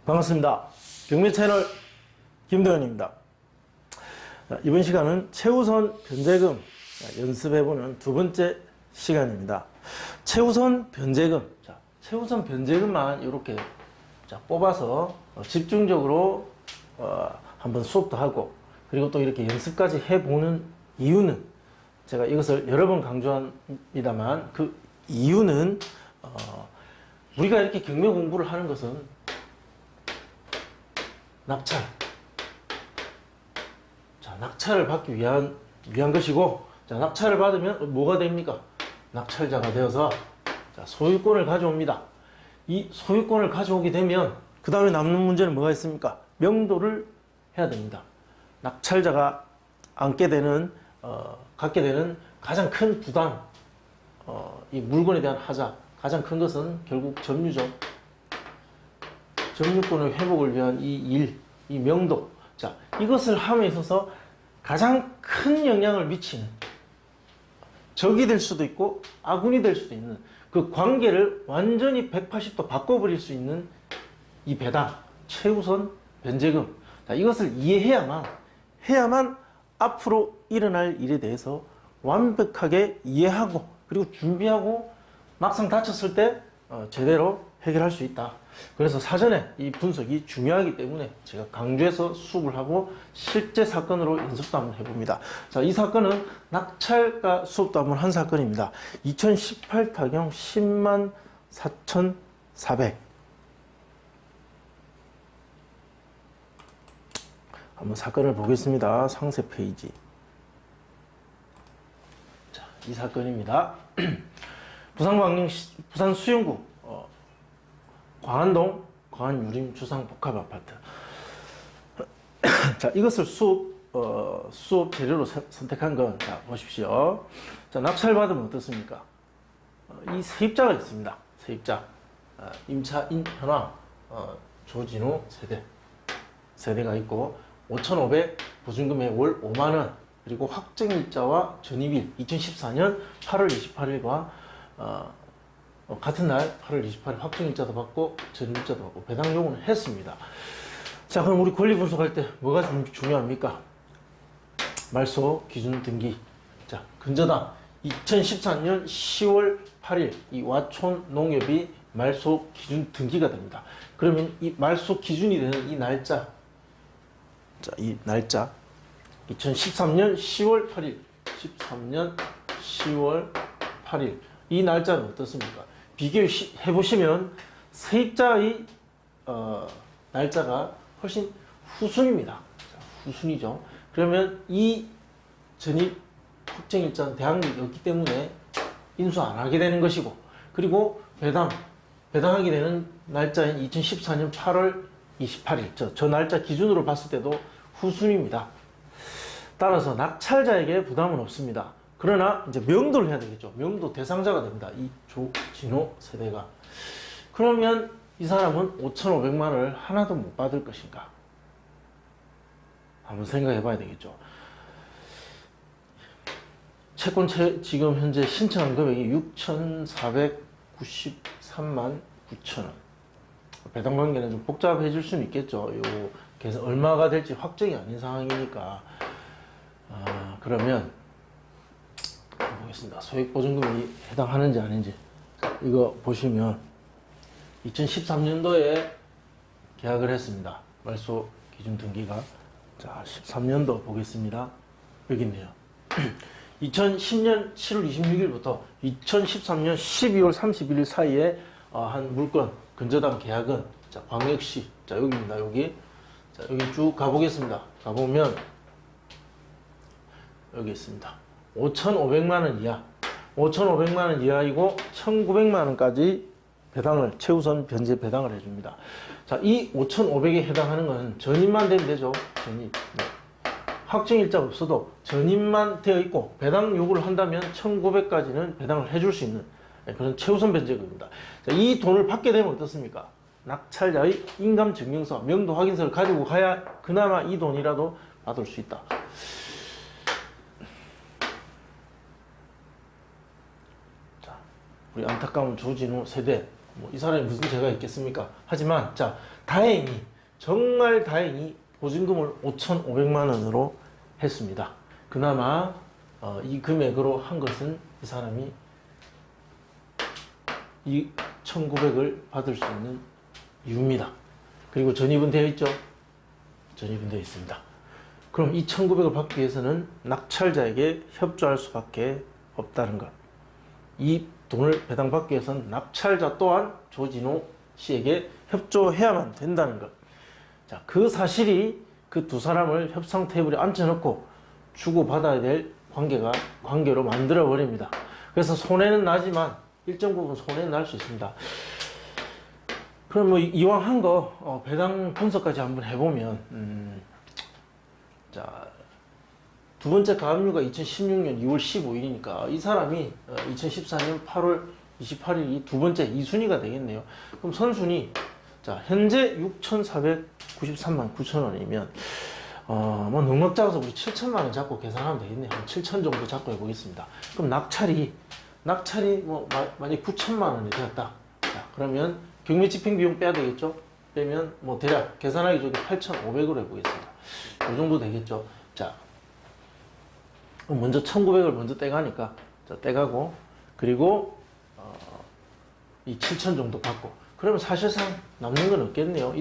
반갑습니다. 경매 채널 김도현입니다. 이번 시간은 최우선 변제금 연습해보는 두 번째 시간입니다. 최우선 변제금. 최우선 변제금만 이렇게 뽑아서 집중적으로 한번 수업도 하고, 그리고 또 이렇게 연습까지 해보는 이유는, 제가 이것을 여러 번 강조합니다만, 그 이유는 우리가 이렇게 경매 공부를 하는 것은 낙찰을 받기 위한 것이고, 낙찰을 받으면 뭐가 됩니까? 낙찰자가 되어서 소유권을 가져옵니다. 이 소유권을 가져오게 되면 그 다음에 남는 문제는 뭐가 있습니까? 명도를 해야 됩니다. 낙찰자가 갖게 되는 가장 큰 부담, 이 물건에 대한 하자, 가장 큰 것은 결국 점유죠. 점유권의 회복을 위한 이 명도. 이것을 함에 있어서 가장 큰 영향을 미치는, 적이 될 수도 있고 아군이 될 수도 있는 그 관계를 완전히 180도 바꿔버릴 수 있는 이 배당, 최우선 변제금. 이것을 해야만 앞으로 일어날 일에 대해서 완벽하게 이해하고, 그리고 준비하고, 막상 다쳤을 때 제대로 해결할 수 있다. 그래서 사전에 이 분석이 중요하기 때문에 제가 강조해서 수업을 하고 실제 사건으로 연습도 한번 해봅니다. 이 사건은 낙찰가 수업도 한번 한 사건입니다. 2018 타경 10만 4,400. 한번 사건을 보겠습니다. 상세 페이지. 이 사건입니다. 부산 수영구 광안동 광안유림 주상복합아파트. 이것을 수업 재료로 선택한 건, 보십시오. 낙찰 받으면 어떻습니까? 이 세입자가 있습니다. 세입자. 임차인 현황, 조진우 세대가 있고, 5,500 보증금에 월 5만원, 그리고 확정일자와 전입일 2014년 8월 28일과 같은 날 8월 28일 확정일자도 받고 전입일자도 받고 배당 요구는 했습니다. 그럼 우리 권리 분석할 때 뭐가 중요합니까? 말소 기준 등기. 근저당 2014년 10월 8일 이 와촌 농협이 말소 기준 등기가 됩니다. 그러면 이 말소 기준이 되는 이 날짜, 이 날짜 2013년 10월 8일 13년 10월 8일 이 날짜는 어떻습니까? 비교해 보시면 세입자의 날짜가 훨씬 후순입니다. 후순이죠. 그러면 이 전입 확정일자는 대항력이 없기 때문에 인수 안 하게 되는 것이고, 그리고 배당하게 되는 날짜인 2014년 8월 28일 저 날짜 기준으로 봤을 때도 후순입니다. 따라서 낙찰자에게 부담은 없습니다. 그러나 이제 명도를 해야 되겠죠. 명도 대상자가 됩니다. 이 조진호 세대가. 그러면 이 사람은 5,500만 원을 하나도 못 받을 것인가? 한번 생각해 봐야 되겠죠. 채권 지금 현재 신청한 금액이 6,493만 9천 원. 배당 관계는 좀 복잡해질 수는 있겠죠. 그래서 얼마가 될지 확정이 아닌 상황이니까. 그러면 보겠습니다. 소액보증금이 해당하는지 아닌지. 이거 보시면 2013년도에 계약을 했습니다. 말소 기준 등기가. 13년도 보겠습니다. 여기 있네요. 2010년 7월 26일부터 2013년 12월 31일 사이에 한 물건 근저당 계약은 광역시, 여기입니다. 여기 쭉 가보겠습니다. 가보면 여기 있습니다. 5,500만 원 이하, 5,500만 원 이하이고 1,900만 원까지 배당을, 최우선 변제 배당을 해줍니다. 이 5,500에 해당하는 건 전입만 되면 되죠. 전입. 확정일자가 없어도 전입만 되어 있고 배당 요구를 한다면 1,900까지는 배당을 해줄 수 있는 그런 최우선 변제금입니다. 이 돈을 받게 되면 어떻습니까? 낙찰자의 인감증명서, 명도 확인서를 가지고 가야 그나마 이 돈이라도 받을 수 있다. 우리 안타까운 조진우 세대, 이 사람이 무슨 죄가 있겠습니까? 하지만 다행히 정말 다행히 보증금을 5,500만 원으로 했습니다. 그나마 이 금액으로 한 것은 이 사람이 이 1,900을 받을 수 있는 이유입니다. 그리고 전입은 되어 있죠? 전입은 되어 있습니다. 그럼 이 1,900을 받기 위해서는 낙찰자에게 협조할 수밖에 없다는 것. 이 돈을 배당받기 위해서는 낙찰자 또한 조진호 씨에게 협조해야만 된다는 것. 자, 그 사실이 그 두 사람을 협상 테이블에 앉혀놓고 주고받아야 될 관계로 만들어 버립니다. 그래서 손해는 나지만 일정 부분 손해는 날 수 있습니다. 그럼 뭐 이왕 한 거 배당 분석까지 한번 해보면 자, 두 번째 가압류가 2016년 2월 15일이니까 이 사람이 2014년 8월 28일이 두 번째 2순위가 되겠네요. 그럼 선순위, 자, 현재 6,493만 9천 원이면 뭐 넉넉 작아서 우리 7천만 원 잡고 계산하면 되겠네요. 한 7천 정도 잡고 해보겠습니다. 그럼 낙찰이 뭐 만약 9천만 원이 되었다. 자, 그러면 경매 집행 비용 빼야 되겠죠? 빼면 뭐 대략 계산하기 좋게 8,500으로 해보겠습니다. 이 정도 되겠죠? 자, 먼저 1,900을 먼저 떼가니까, 자, 떼가고, 그리고 이 7천 정도 받고, 그러면 사실상 남는 건 없겠네요.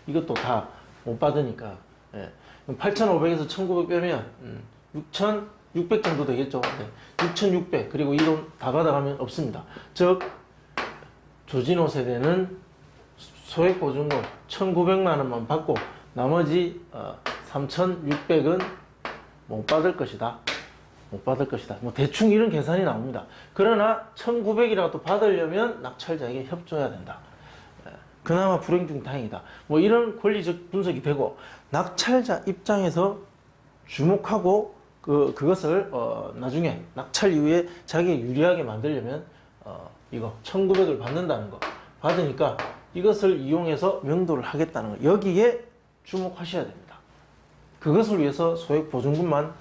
이것도 다 못 받으니까. 예. 8,500에서 1,900 빼면 6,600 정도 되겠죠. 네. 6,600, 그리고 이 돈 다 받아가면 없습니다. 즉 조진호 세대는 소액보증금 1,900만 원만 받고 나머지 3,600은 못 받을 것이다. 못 받을 것이다. 뭐 대충 이런 계산이 나옵니다. 그러나 1,900이라도 받으려면 낙찰자에게 협조해야 된다. 그나마 불행 중 다행이다. 뭐 이런 권리적 분석이 되고, 낙찰자 입장에서 주목하고 그것을 나중에 낙찰 이후에 자기가 유리하게 만들려면 이거 1,900을 받는다는 거, 받으니까 이것을 이용해서 명도를 하겠다는 거, 여기에 주목하셔야 됩니다. 그것을 위해서 소액 보증금만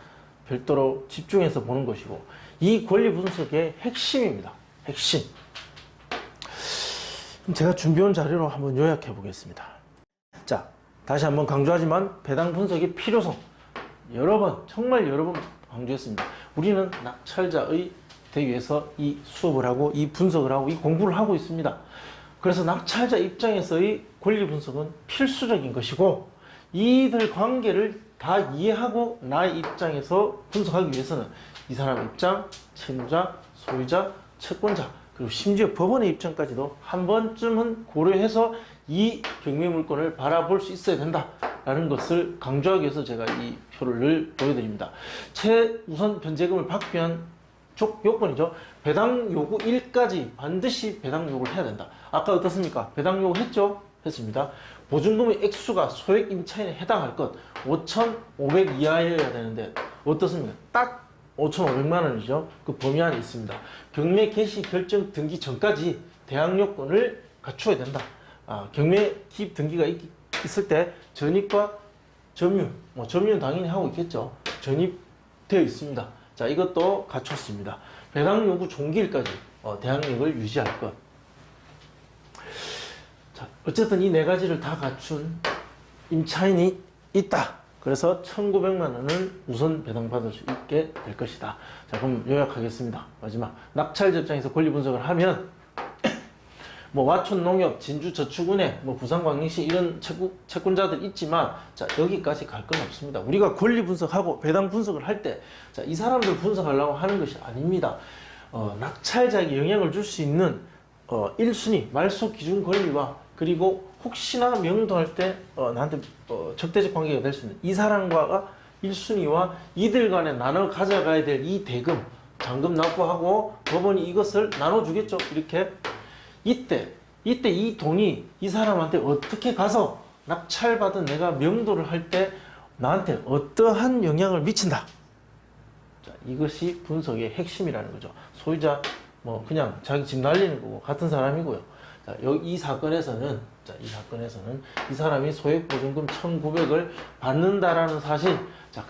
별도로 집중해서 보는 것이고, 이 권리 분석의 핵심입니다. 핵심. 제가 준비한 자료로 한번 요약해 보겠습니다. 자, 다시 한번 강조하지만 배당 분석의 필요성 정말 여러 번 강조했습니다. 우리는 낙찰자의 대위에서 이 수업을 하고 이 분석을 하고 이 공부를 하고 있습니다. 그래서 낙찰자 입장에서의 권리 분석은 필수적인 것이고, 이들 관계를 다 이해하고 나의 입장에서 분석하기 위해서는 이 사람 입장, 채무자, 소유자, 채권자, 그리고 심지어 법원의 입장까지도 한 번쯤은 고려해서 이 경매물건을 바라볼 수 있어야 된다라는 것을 강조하기 위해서 제가 이 표를 늘 보여드립니다. 최우선 변제금을 받기 위한 요건이죠. 배당 요구 1까지 반드시 배당 요구를 해야 된다. 아까 어떻습니까? 배당 요구 했죠? 했습니다. 보증금의 액수가 소액 임차인에 해당할 것 5,500 이하여야 되는데 어떻습니까? 딱 5,500만 원이죠. 그 범위 안에 있습니다. 경매 개시 결정 등기 전까지 대항 요건을 갖추어야 된다. 경매 기입 등기가 있을 때 전입과 점유, 점유는 당연히 하고 있겠죠. 전입되어 있습니다. 자, 이것도 갖췄습니다. 배당 요구 종기일까지 대항력을 유지할 것. 자, 어쨌든 이 네 가지를 다 갖춘 임차인이 있다. 그래서 1,900만 원을 우선 배당받을 수 있게 될 것이다. 자, 그럼 요약하겠습니다. 마지막, 낙찰자 입장에서 권리 분석을 하면 뭐 와촌농협, 진주저축은행, 뭐 부산광역시 이런 채권자들 있지만, 자, 여기까지 갈 건 없습니다. 우리가 권리 분석하고 배당 분석을 할 때, 자, 이 사람들 분석하려고 하는 것이 아닙니다. 낙찰자에게 영향을 줄 수 있는 1순위 말소 기준 권리와, 그리고 혹시나 명도할 때 나한테 적대적 관계가 될 수 있는 이 사람과 1순위와 이들 간에 나눠 가져가야 될 이 대금, 잔금 납부하고 법원이 이것을 나눠주겠죠. 이렇게 이때 이 돈이 이 사람한테 어떻게 가서 낙찰받은 내가 명도를 할 때 나한테 어떠한 영향을 미친다. 자, 이것이 분석의 핵심이라는 거죠. 소유자 뭐 그냥 자기 집 날리는 거고 같은 사람이고요. 자, 이 사건에서는 이 사람이 소액 보증금 1,900을 받는다라는 사실, 자,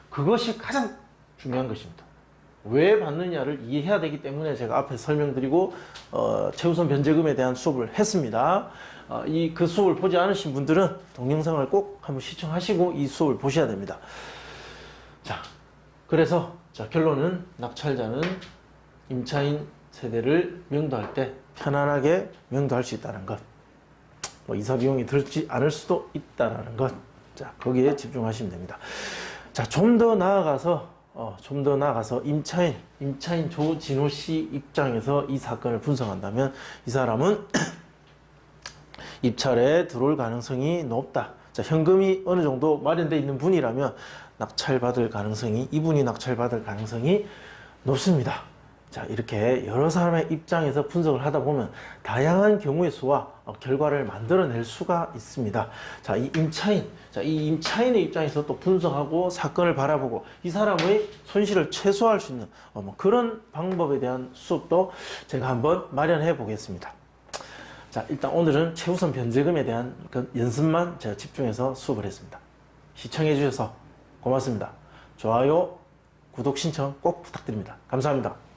그것이 가장 중요한 것입니다. 왜 받느냐를 이해해야 되기 때문에 제가 앞에 설명드리고 최우선 변제금에 대한 수업을 했습니다. 그 수업을 보지 않으신 분들은 동영상을 꼭 한번 시청하시고 이 수업을 보셔야 됩니다. 자, 그래서 결론은 낙찰자는 임차인 세대를 명도할 때 편안하게 명도할 수 있다는 것, 뭐 이사 비용이 들지 않을 수도 있다는 것, 자, 거기에 집중하시면 됩니다. 자, 좀 더 나아가서 임차인 조진호 씨 입장에서 이 사건을 분석한다면 이 사람은 입찰에 들어올 가능성이 높다. 자, 현금이 어느 정도 마련되어 있는 분이라면 이분이 낙찰받을 가능성이 높습니다. 자, 이렇게 여러 사람의 입장에서 분석을 하다 보면 다양한 경우의 수와 결과를 만들어낼 수가 있습니다. 자, 이 임차인의 입장에서 또 분석하고 사건을 바라보고 이 사람의 손실을 최소화할 수 있는 그런 방법에 대한 수업도 제가 한번 마련해 보겠습니다. 자, 일단 오늘은 최우선 변제금에 대한 그 연습만 제가 집중해서 수업을 했습니다. 시청해 주셔서 고맙습니다. 좋아요, 구독 신청 꼭 부탁드립니다. 감사합니다.